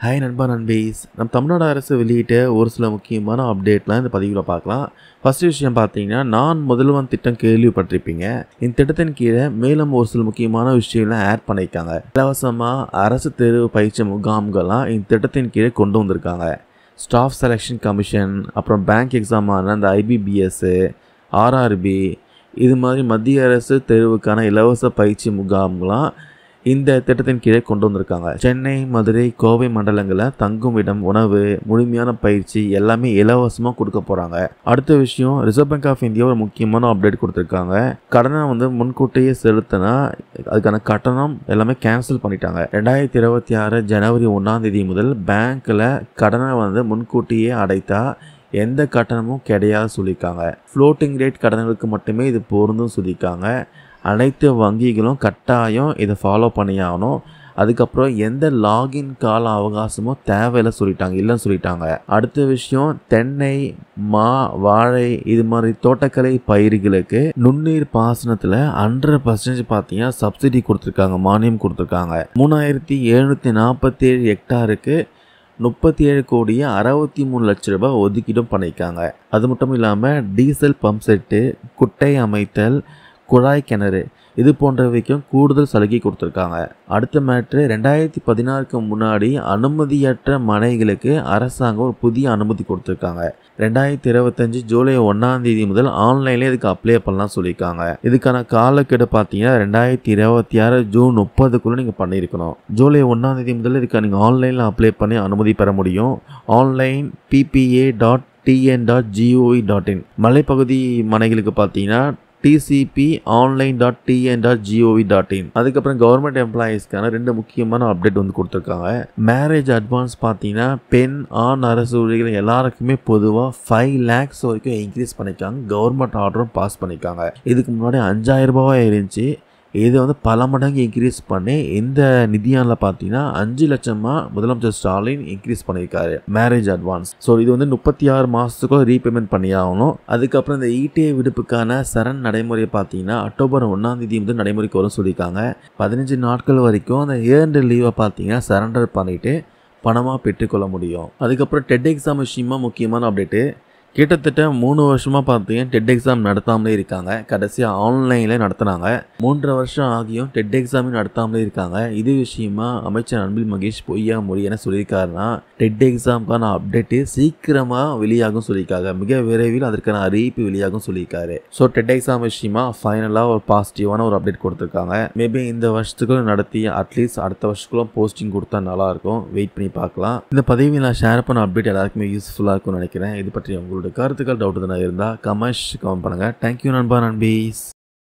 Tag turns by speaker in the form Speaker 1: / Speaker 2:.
Speaker 1: Hi நண்பா நண்பீஸ். நம்ம தமிழ்நாடு அரசு வெளியிட்ட ஒரு சில முக்கியமான அப்டேட்லாம் இந்த பதிவில் பார்க்கலாம். ஃபர்ஸ்ட் விஷயம் பார்த்தீங்கன்னா, நான் முதல்வன் திட்டம் கேள்விப்பட்டிருப்பீங்க. இந்த திட்டத்தின் கீழே மேலும் ஒரு சில முக்கியமான விஷயம்லாம் ஆட் பண்ணியிருக்காங்க. இலவசமாக அரசு தேர்வு பயிற்சி முகாம்கள்லாம் இந்த திட்டத்தின் கீழே கொண்டு வந்திருக்காங்க. ஸ்டாஃப் செலெக்ஷன் கமிஷன், அப்புறம் பேங்க் எக்ஸாமான அந்த IBPS, RRB, இது மாதிரி மத்திய அரசு தேர்வுக்கான இலவச பயிற்சி முகாம்கள்லாம் இந்த திட்டத்தின் கீழே கொண்டு வந்திருக்காங்க. சென்னை, மதுரை, கோவை மண்டலங்களில் தங்கும் இடம், உணவு, முழுமையான பயிற்சி எல்லாமே இலவசமாக கொடுக்க போகிறாங்க. அடுத்த விஷயம், ரிசர்வ் பேங்க் ஆஃப் இந்தியா ஒரு முக்கியமான அப்டேட் கொடுத்துருக்காங்க. கடனை முன்கூட்டியே செலுத்தினா அதுக்கான கட்டணம் எல்லாமே கேன்சல் பண்ணிட்டாங்க. 2026 ஜனவரி 1ஆம் தேதி முதல் பேங்க்கில் கடனை முன்கூட்டியே அடைத்தா எந்த கட்டணமும் கிடையாது சொல்லியிருக்காங்க. ஃப்ளோட்டிங் ரேட் கடன்களுக்கு மட்டுமே இது பொருந்தும் சொல்லியிருக்காங்க. அனைத்து வங்கிகளும் கட்டாயம் இதை ஃபாலோ பண்ணியாகணும். அதுக்கப்புறம் எந்த லாகின் கால அவகாசமும் தேவையில்லை சொல்லிட்டாங்க. அடுத்த விஷயம், தென்னை, மா, வாழை இது மாதிரி தோட்டக்கலை பயிர்களுக்கு நுண்ணீர் பாசனத்தில் 100% பார்த்தீங்கன்னா சப்சிடி கொடுத்துருக்காங்க, மானியம் கொடுத்துருக்காங்க. 3747 ஹெக்டாருக்கு 37,63 லட்ச ரூபாய் ஒதுக்கீடும் பண்ணியிருக்காங்க. அது மட்டும் இல்லாமல் டீசல் பம்ப் செட்டு, குட்டை அமைத்தல், குழாய் கிணறு இது போன்றவைக்கும் கூடுதல் சலுகை கொடுத்துருக்காங்க. அடுத்த மேட்ரு, 2016க்கு முன்னாடி அனுமதியற்ற மனைகளுக்கு அரசாங்கம் ஒரு புதிய அனுமதி கொடுத்துருக்காங்க. 2025 ஜூலை 1ஆம் தேதி முதல் ஆன்லைன்லேயே இதுக்கு அப்ளை பண்ணலாம் சொல்லியிருக்காங்க. இதுக்கான காலக்கெடு பார்த்தீங்கன்னா 2026 ஜூன் 30க்குள்ளே நீங்கள் பண்ணியிருக்கணும். ஜூலை 1ஆம் தேதி முதல் இதுக்கு நீங்கள் ஆன்லைனில் அப்ளை பண்ணி அனுமதி பெற முடியும். Online ppa.tn.gov.in. மலைப்பகுதி மனைகளுக்கு பார்த்தீங்கன்னா tcp.online.tn.gov.in. அதுக்கப்புறம் கவர்மெண்ட் எம்ப்ளாயீஸ்க்கான 2 முக்கியமான அப்டேட் கொடுத்துருக்காங்க. மேரேஜ் அட்வான்ஸ் பார்த்தீங்கன்னா பெண், ஆண் அரசு ஊழியர்கள் எல்லாருக்குமே பொதுவாக 5 lakhs வரைக்கும் இன்க்ரீஸ் பண்ணியிருக்காங்க. கவர்மெண்ட் ஆர்டரும் பாஸ் பண்ணியிருக்காங்க. இதுக்கு முன்னாடி 5000 ரூபாவாக இருந்துச்சு. இது பல மடங்கு இன்க்ரீஸ் பண்ணி இந்த நிதியாண்டில் பார்த்தீங்கன்னா 5 லட்சமாக முதலமைச்சர் ஸ்டாலின் இன்க்ரீஸ் பண்ணியிருக்காரு மேரேஜ் அட்வான்ஸ். ஸோ இது 36 மாதத்துக்குள்ள ரீபேமெண்ட் பண்ணியாகணும். அதுக்கப்புறம் இந்த ETA விடுப்புக்கான சரண் நடைமுறை பார்த்தீங்கன்னா அக்டோபர் 1ஆம் தேதி முதல் நடைமுறைக்கு வரும் சொல்லியிருக்காங்க. 15 நாட்கள் வரைக்கும் அந்த ஏர்ன்டு லீவை பார்த்தீங்கன்னா சரண்டர் பண்ணிவிட்டு பணமாக பெற்றுக்கொள்ள முடியும். அதுக்கப்புறம் டெட் எக்ஸாம் விஷயமா முக்கியமான அப்டேட்டு. கிட்டத்தட்ட 3 வருஷமாக பார்த்தீங்கன்னா டெட் எக்ஸாம் நடத்தாமலே இருக்காங்க. கடைசியாக ஆன்லைனில் நடத்துனாங்க. 3 வருஷம் ஆகியும் டெட் எக்ஸாமே நடத்தாமலே இருக்காங்க. இது விஷயமா அமைச்சர் அன்பில் மகேஷ் பொய்யாமொழி என்ன சொல்லியிருக்காருன்னா, டெட் எக்ஸாமுக்கான அப்டேட்டு சீக்கிரமாக வெளியாகும் சொல்லியிருக்காங்க. மிக விரைவில் அதற்கான அறிவிப்பு வெளியாகும் சொல்லியிருக்காரு. ஸோ டெட் எக்ஸாம் விஷயமா ஃபைனலாக ஒரு பாசிட்டிவான ஒரு அப்டேட் கொடுத்துருக்காங்க. மேபி இந்த வருஷத்துக்குள்ள நடத்தி அட்லீஸ்ட் அடுத்த வருஷத்துக்குள்ள போஸ்டிங் கொடுத்தா நல்லாயிருக்கும். வெயிட் பண்ணி பார்க்கலாம். இந்த பதிவில் நான் ஷேர் பண்ண அப்டேட் எல்லாருக்குமே யூஸ்ஃபுல்லாக இருக்கும்னு நினைக்கிறேன். இது பற்றி உங்களோட கருத்துக்கள், டவுட் எதுனா இருந்தால் கமெண்ட் பண்ணுங்கள். தேங்க்யூ நண்பா நண்பீஸ்.